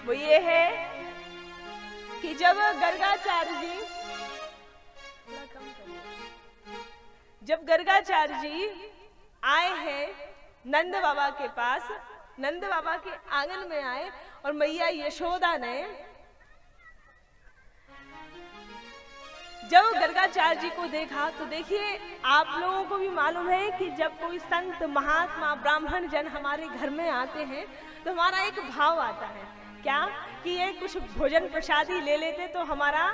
वो ये है कि जब गर्गाचार्य जी आए हैं नंद बाबा के पास, नंद बाबा के आंगन में आए और मैया यशोदा ने जब गर्गाचार्य जी को देखा तो देखिए आप लोगों को भी मालूम है कि जब कोई संत महात्मा ब्राह्मण जन हमारे घर में आते हैं तो हमारा एक भाव आता है, क्या कि ये कुछ भोजन प्रसादी ले लेते तो हमारा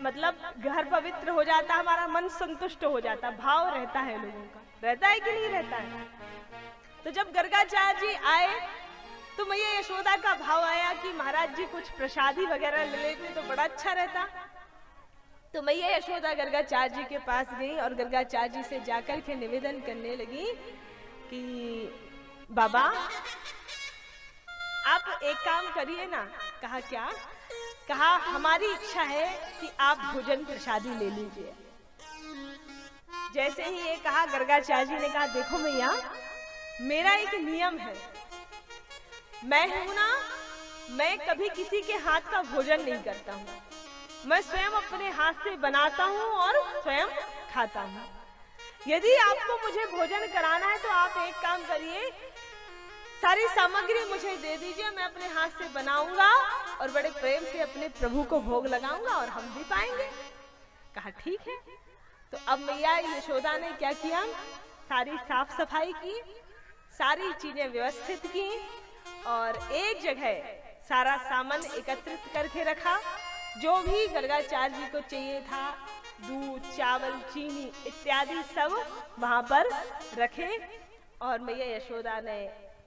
मतलब घर पवित्र हो जाता, हमारा मन संतुष्ट हो जाता, भाव रहता है लोगों का, रहता है कि नहीं रहता है। तो जब गर्गाचार्य जी आए तो मैया यशोदा का भाव आया कि महाराज जी कुछ प्रसादी वगैरह ले लेते तो बड़ा अच्छा रहता। तो मैया यशोदा गर्गाचार्य जी के पास गई और गर्गाचार्य जी से जाकर के निवेदन करने लगी कि बाबा आप एक काम करिए ना। कहा क्या? कहा हमारी इच्छा है कि आप भोजन प्रसादी ले लीजिए। जैसे ही ये कहा गर्गाचार्य जी ने कहा देखो मैया मेरा एक नियम है, मैं हूं ना, मैं कभी किसी के हाथ का भोजन नहीं करता हूं, मैं स्वयं अपने हाथ से बनाता हूँ और स्वयं खाता हूँ। यदि आपको मुझे भोजन कराना है तो आप एक काम करिए, सारी सामग्री मुझे दे दीजिए, मैं अपने हाथ से बनाऊंगा और बड़े प्रेम से अपने प्रभु को भोग लगाऊंगा और हम भी पाएंगे। कहा ठीक है। तो अब मैया यशोदा ने क्या किया, सारी साफ सफाई की, सारी चीजें व्यवस्थित की और एक जगह सारा सामान एकत्रित करके रखा। जो भी गर्गाचार्य जी को चाहिए था, दूध, चावल, चीनी इत्यादि सब वहां पर रखे और मैया यशोदा ने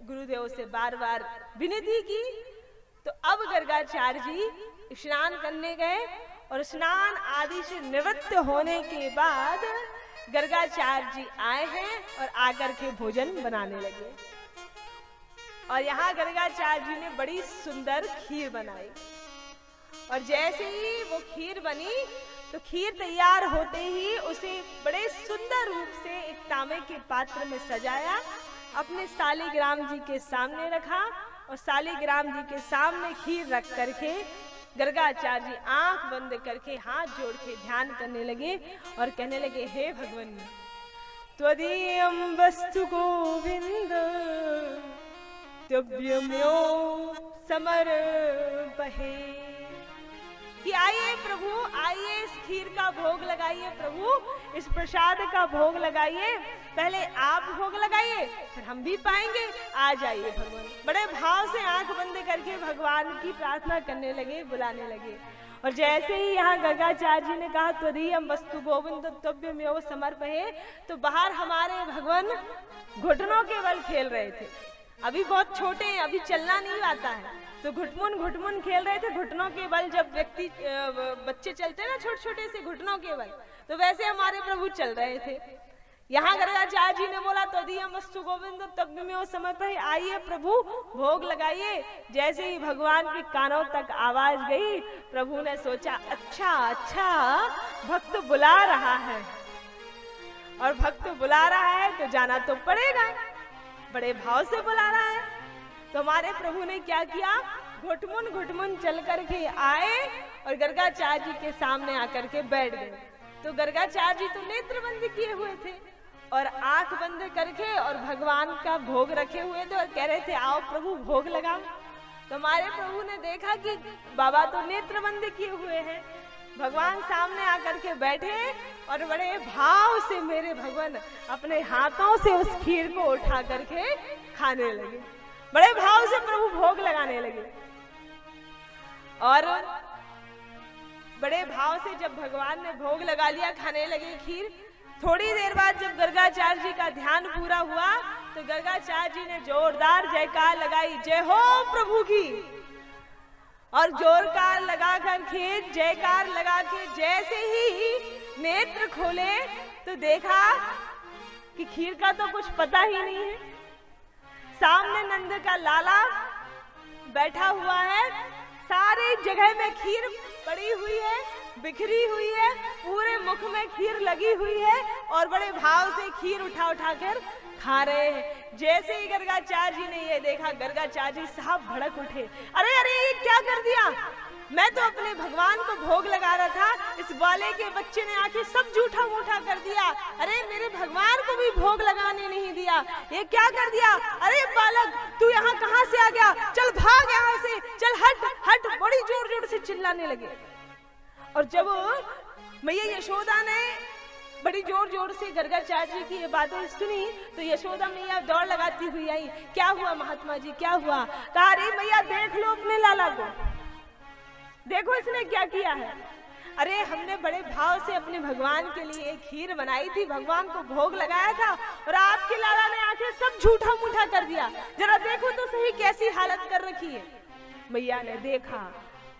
गुरुदेव से बार बार विनती की। तो अब गर्गाचार्य जी स्नान करने गए और स्नान आदि से निवृत्त होने के बाद गर्गाचार्य जी आए हैं और आकर के भोजन बनाने लगे। और यहाँ गर्गाचार्य जी ने बड़ी सुंदर खीर बनाई और जैसे ही वो खीर बनी तो खीर तैयार होते ही उसे बड़े सुंदर रूप से एक तांबे के पात्र में सजाया, अपने शालिग्राम जी के सामने रखा और शालिग्राम जी के सामने खीर रख करके गर्गाचार्य जी आंख बंद करके हाथ जोड़ के ध्यान करने लगे और कहने लगे हे भगवान त्वदीयं वस्तु गोविंद तुभ्यम्यो समर्पहे। कि आइए प्रभु, आइए इस खीर का भोग लगाइए प्रभु, इस प्रसाद का भोग लगाइए, पहले आप भोग लगाइए फिर हम भी पाएंगे, आ जाइए भगवान। बड़े भाव से आंख बंद करके भगवान की प्रार्थना करने लगे, बुलाने लगे। और जैसे ही यहाँ गर्गाचार्य जी ने कहा त्वदीयं वस्तु गोविंद तुभ्यमेव समर्पहे, तो बाहर हमारे भगवान घुटनों के बल खेल रहे थे। अभी बहुत छोटे हैं, अभी चलना नहीं आता है, तो घुटमुन खेल रहे थे। घुटनों के बल जब व्यक्ति बच्चे चलते ना छोटे छोटे से घुटनों के बल, तो वैसे हमारे प्रभु चल रहे थे। यहाँ गर्गाचार्य जी ने बोला त्वदीयं वस्तु गोविंद तुभ्यमेव समर्पहे, आइए प्रभु भोग लगाइए। जैसे ही भगवान के कानों तक आवाज गई, प्रभु ने सोचा अच्छा अच्छा भक्त बुला रहा है, और भक्त बुला रहा है तो जाना तो पड़ेगा, बड़े भाव से बुला रहा है। तो हमारे प्रभु ने क्या किया, घुटमुन चल करके आए और गर्गाचार्य जी के सामने आकर के बैठ गए। तो गर्गाचार्य जी तो नेत्र बंद किए हुए थे और आंख बंद करके और भगवान का भोग रखे हुए थे और कह रहे थे आओ प्रभु भोग लगाओ। तो हमारे प्रभु ने देखा कि बाबा तो नेत्र बंद किए हुए हैं, भगवान सामने आकर के बैठे और बड़े भाव से मेरे भगवान अपने हाथों से उस खीर को उठा करके खाने लगे। बड़े भाव से प्रभु भोग लगाने लगे और बड़े भाव से जब भगवान ने भोग लगा लिया, खाने लगे खीर। थोड़ी देर बाद जब गर्गाचार्य जी का ध्यान पूरा हुआ तो गर्गाचार्य जी ने जोरदार जयकार लगाई, जय हो प्रभु की। और जोरकार लगा करके जयकार लगा के जैसे ही नेत्र खोले तो देखा कि खीर का तो कुछ पता ही नहीं है। सामने नंद का लाला बैठा हुआ है, सारी जगह में खीर पड़ी हुई है, बिखरी हुई है, पूरे मुख में खीर लगी हुई है और बड़े भाव से खीर उठा उठा कर खा रहे हैं। जैसे ही गर्गाचार्य जी ने ये देखा, गर्गाचार्य जी साहब भड़क उठे, अरे अरे ये क्या कर दिया, मैं तो अपने भगवान को भोग लगा रहा था, इस ग्वाले के बच्चे ने आके सब झूठा मूठा कर दिया, अरे मेरे भगवान को भी भोग लगाने नहीं दिया, ये क्या कर दिया, अरे बालक तू यहाँ कहाँ से आ गया, चल भाग यहाँ से, चल हट हट, बड़ी जोर जोर से चिल्लाने लगे। और जब मैया यशोदा ने बड़ी जोर जोर से गर्गाचार्य जी की ये बातें सुनी तो यशोदा मैया दौड़ लगाती हुई आई, क्या हुआ महात्मा जी, क्या हुआ, कहा अरे मैया देख लो अपने लाला को, देखो इसने क्या किया है, अरे हमने बड़े भाव से अपने भगवान के लिए एक खीर बनाई थी, भगवान को भोग लगाया था, और आपके लाला ने आके सब झूठा मूठा कर दिया, जरा देखो तो सही कैसी हालत कर रखी है। मैया ने देखा,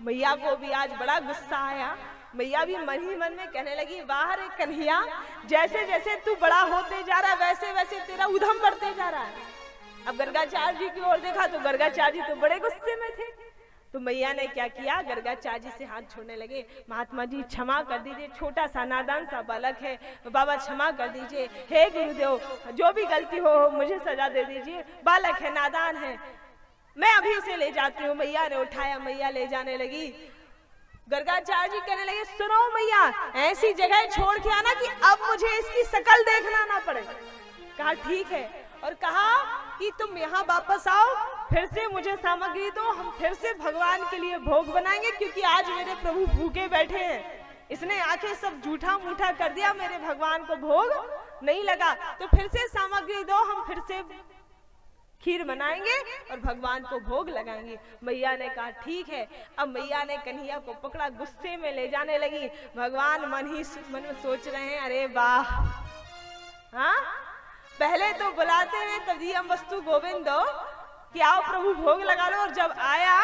मैया को भी आज बड़ा गुस्सा आया, मैया भी मन ही मन में कहने लगी, वाह रे कन्हैया, जैसे जैसे तू बड़ा होते जा रहा है वैसे वैसे तेरा उधम बढ़ते जा रहा है। अब गर्गाचार्य जी की ओर देखा तो गर्गाचार्य जी तो बड़े गुस्से में थे, तो मैया ने क्या किया, गर्गाचार्य जी से हाथ छोड़ने लगे, महात्मा जी क्षमा कर दीजिए, छोटा सा नादान सा बालक है, बाबा क्षमा कर दीजिए, हे गुरुदेव जो भी गलती हो मुझे सजा दे दीजिए, बालक है, नादान है, मैं अभी उसे ले जाती हूँ। मैया ने उठाया, मैया ले जाने लगी। गर्गाचार्य जी कहने लगे, सुनो मैया, ऐसी जगह छोड़ के आना कि अब मुझे इसकी शकल देखना ना पड़े। कहा ठीक है, और कहा कि तुम यहाँ वापस आओ, फिर से मुझे सामग्री दो, हम फिर से भगवान के लिए भोग बनाएंगे, क्योंकि आज मेरे प्रभु भूखे बैठे हैं, इसने आके सब झूठा मूठा कर दिया, मेरे भगवान को भोग नहीं लगा, तो फिर से सामग्री दो, हम फिर से खीर बनाएंगे और भगवान को भोग लगाएंगे। मैया ने कहा ठीक है। अब मैया ने कन्हैया को पकड़ा, गुस्से में ले जाने लगी। भगवान मन में सोच रहे हैं, अरे वाह, हाँ पहले तो बुलाते हैं तदीयम वस्तु गोविंदो, कि आओ प्रभु भोग लगा लो, और जब आया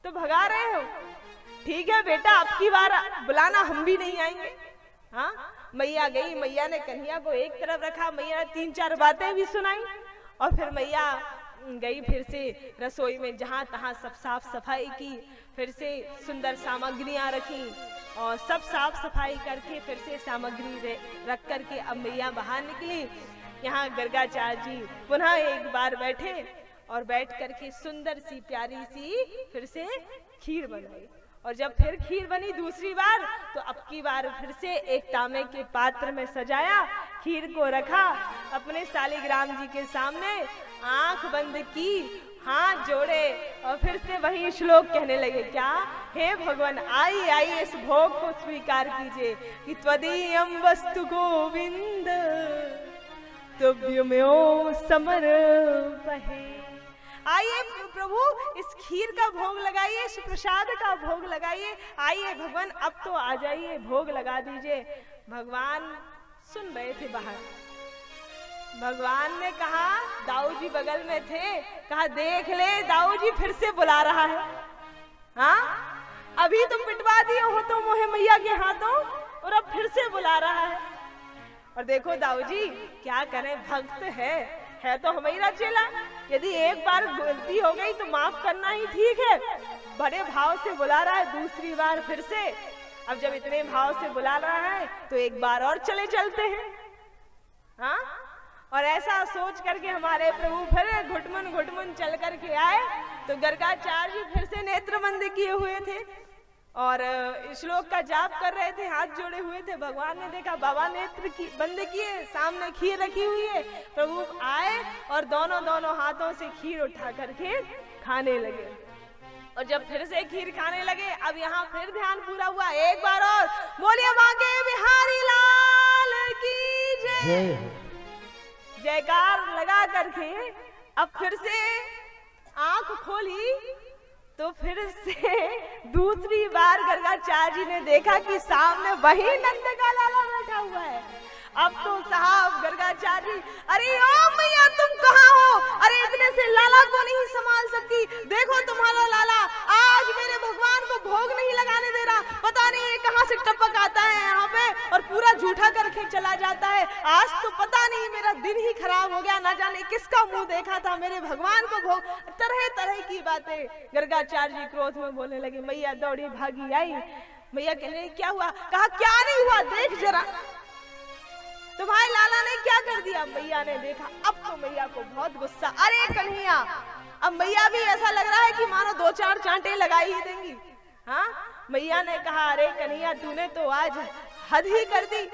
तो भगा रहे हो। ठीक है बेटा, अब की बार बुलाना, हम भी नहीं आएंगे। हाँ, मैया गई, मैया ने कन्हैया को एक तरफ रखा, मैया ने 3-4 बातें भी सुनाई, और फिर मैया गई फिर से रसोई में, जहां तहां सब साफ सफाई की, फिर से सुंदर सामग्रियां रखी, और सब साफ सफाई करके फिर से सामग्री रख करके अब मैया बाहर निकली। यहाँ गर्गाचार्य जी पुनः एक बार बैठे, और बैठ करके सुंदर सी प्यारी सी फिर से खीर बनाई, और जब फिर खीर बनी दूसरी बार, तो अब की बार फिर से एक तांबे के पात्र में सजाया, खीर को रखा, अपने शालिग्राम जी के सामने आंख बंद की, हाथ जोड़े, और फिर से वही श्लोक कहने लगे, क्या, हे भगवान आइए आइए इस भोग को स्वीकार कीजिए, कि त्वदीयम वस्तु गोविंद तुभ्यमेव समर्पहे। आइए प्रभु इस खीर का भोग लगाइए, इस प्रसाद का भोग लगाइए, आइए भगवान अब तो आ जाइए, भोग लगा दीजिए। भगवान सुन रहे थे बाहर। भगवान ने कहा, दाऊ जी बगल में थे, कहा देख ले दाऊ जी फिर से बुला रहा है। हाँ, अभी तुम पिटवा दिए हो तो मोहे मैया के हाथों, और अब फिर से बुला रहा है। और देखो दाऊ जी क्या करें, भक्त है तो हमारा चेला, यदि एक बार गलती हो गई तो माफ करना ही ठीक है। बड़े भाव से बुला रहा है दूसरी बार फिर से, अब जब इतने भाव से बुला रहा है तो एक बार और चलते हैं। हाँ, और ऐसा सोच करके हमारे प्रभु फिर घुटमुन चल करके आए, तो गर्गाचार्य जी फिर से नेत्र बंद किए हुए थे और श्लोक का जाप कर रहे थे, हाथ जोड़े हुए थे। भगवान ने देखा, बाबा नेत्र बंद किए, सामने खीर रखी हुई है, प्रभु आए और दोनों हाथों से खीर उठा करके खाने लगे। और जब फिर से खीर खाने लगे, अब यहाँ फिर ध्यान पूरा हुआ। एक बार और बोलिए, बांके बिहारी लाल की जय। जयकार लगा करके अब फिर से आंख खोली, तो फिर से दूसरी बार गर्गाचार्य जी ने देखा कि सामने वही नंद का लाला बैठा हुआ है। अब तो साहब गर्गाचार्य जी, अरे ओ मैया तुम कहाँ हो, अरे इतने से लाला को नहीं संभाल सकती, देखो तुम्हारा लाला आज मेरे भगवान को भोग नहीं लगाने दे रहा, पता नहीं ये कहाँ से टपक आता है यहाँ पे और पूरा झूठा करके चला जाता है। आज तो पता नहीं मेरा दिन ही खराब हो गया, ना जाने किसका मुंह देखा था, मेरे भगवान को भोग, तरह तरह की बातें गर्गाचार्य जी क्रोध में बोलने लगे। मैया दौड़ी भागी आई, मैया कहने क्या हुआ, कहा क्या नहीं हुआ देख जरा। तो भाई लाला ने क्या कर दिया, मैया ने देखा, अब तो मैया को बहुत गुस्सा, अरे कन्हैया, अब मैया भी ऐसा लग रहा है कि मानो 2-4 चांटे लगाई ही देंगी। हाँ, मैया ने कहा अरे कन्हैया तूने तो आज हद ही कर दी।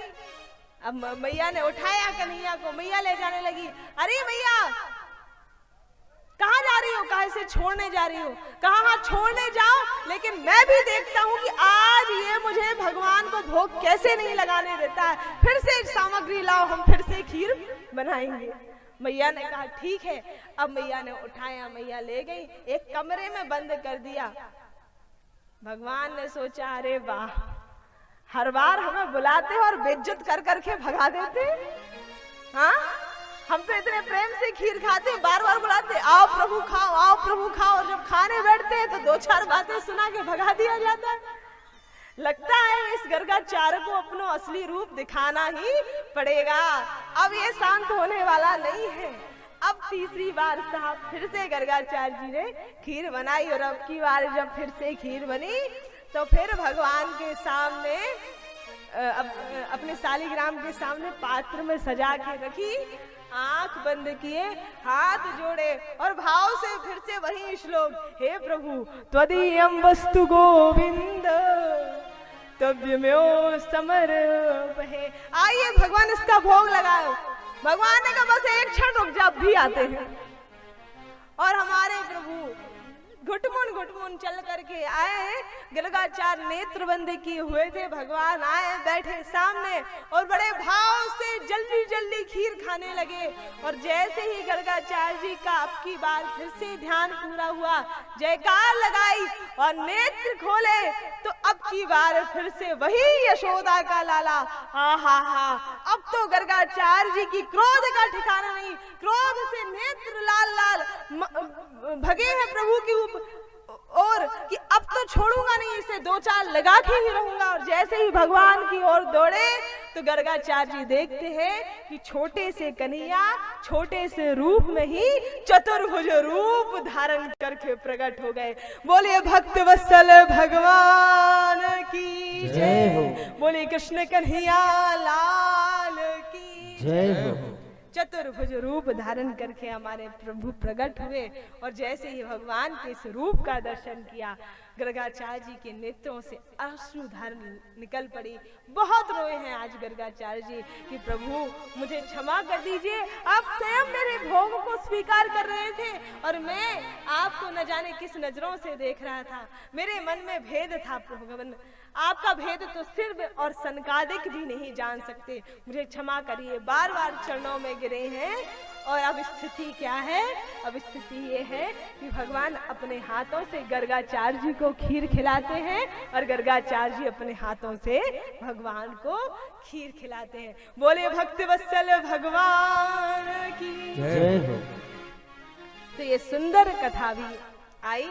अब मैया ने उठाया कन्हैया को, मैया ले जाने लगी। अरे मैया कहाँ जा रही हो, कहाँ से छोड़ने जा रही हो, कहाँ हाँ छोड़ने जाओ, लेकिन मैं भी देखता हूँ कि आज ये मुझे भगवान को भोग कैसे नहीं लगाने देता है, फिर से सामग्री लाओ, हम फिर से खीर बनाएंगे। मैया ने कहा ठीक है। अब मैया ने उठाया, मैया ले गई, एक कमरे में बंद कर दिया। भगवान ने सोचा अरे वाह, हर बार हमें बुलाते और बेइज्जत कर करके भगा देते। हाँ, हम तो इतने प्रेम से खीर खाते, बार बार बुलाते, आओ प्रभु खाओ, आओ प्रभु खाओ, और जब खाने बैठते हैं तो 2-4 बातें सुना के भगा दिया जाता है। लगता है इस गर्गाचार्य को अपना असली रूप दिखाना ही पड़ेगा, अब ये शांत होने वाला नहीं है। अब तीसरी बार साहब फिर से गर्गाचार्य जी ने खीर बनाई, और अब की बार जब फिर से खीर बनी तो फिर भगवान के सामने अपने शालिग्राम के सामने पात्र में सजा के रखी, आंख बंद किए, हाथ जोड़े और भाव से फिर से वही श्लोक, हे प्रभु त्वदीयं वस्तु गोविंद तव्यमेव समर्पहे। आइए भगवान इसका भोग लगाओ। भगवान ने कहा बस एक क्षण रुक जा, भी आते हैं। और हमारे प्रभु घुटमुन चल करके आए, गर्गाचार्य नेत्र बंद किए हुए थे, भगवान आए, बैठे सामने और बड़े भाव से जल्दी जल्दी खीर खाने लगे। और जैसे ही गर्गाचार्य जी का अब की बार फिर से ध्यान पूरा हुआ, जयकार लगाई और नेत्र खोले, तो अब की बार फिर से वही यशोदा का लाला, हा हा हा, अब तो गर्गाचार्य जी की क्रोध का ठिकाना नहीं, क्रोध से नेत्र लाल लाल भगे हैं प्रभु की और कि अब तो छोड़ूंगा नहीं, इसे 2-4 लगा के ही रहूंगा। और जैसे ही भगवान की ओर दौड़े तो गर्गाचार्य जी देखते हैं कि छोटे से कन्हैया छोटे से रूप में ही चतुर्भुज रूप धारण करके प्रकट हो गए। बोलिए भक्त वत्सल भगवान की जय हो, बोलिए कृष्ण कन्हैया लाल की जय हो। चतुर्भुज रूप धारण करके हमारे प्रभु प्रकट हुए, और जैसे ही भगवान के इस रूप का दर्शन किया, गर्गाचार्य जी के नेत्रों से अश्रुधार निकल पड़ी। बहुत रोए हैं आज गर्गाचार्य जी कि प्रभु मुझे क्षमा कर दीजिए, आप स्वयं मेरे भोग को स्वीकार कर रहे थे और मैं आपको न जाने किस नजरों से देख रहा था, मेरे मन में भेद था भगवान, आपका भेद तो सिर्फ और सनकादिक भी नहीं जान सकते, मुझे क्षमा करिए। बार बार चरणों में गिरे हैं। और अब स्थिति क्या है, अब स्थिति ये है कि भगवान अपने हाथों से गर्गाचार्य जी को खीर खिलाते हैं और गर्गाचार्य जी अपने हाथों से भगवान को खीर खिलाते हैं। बोले भक्त वत्सल भगवान की जय हो। तो ये सुंदर कथा भी आई।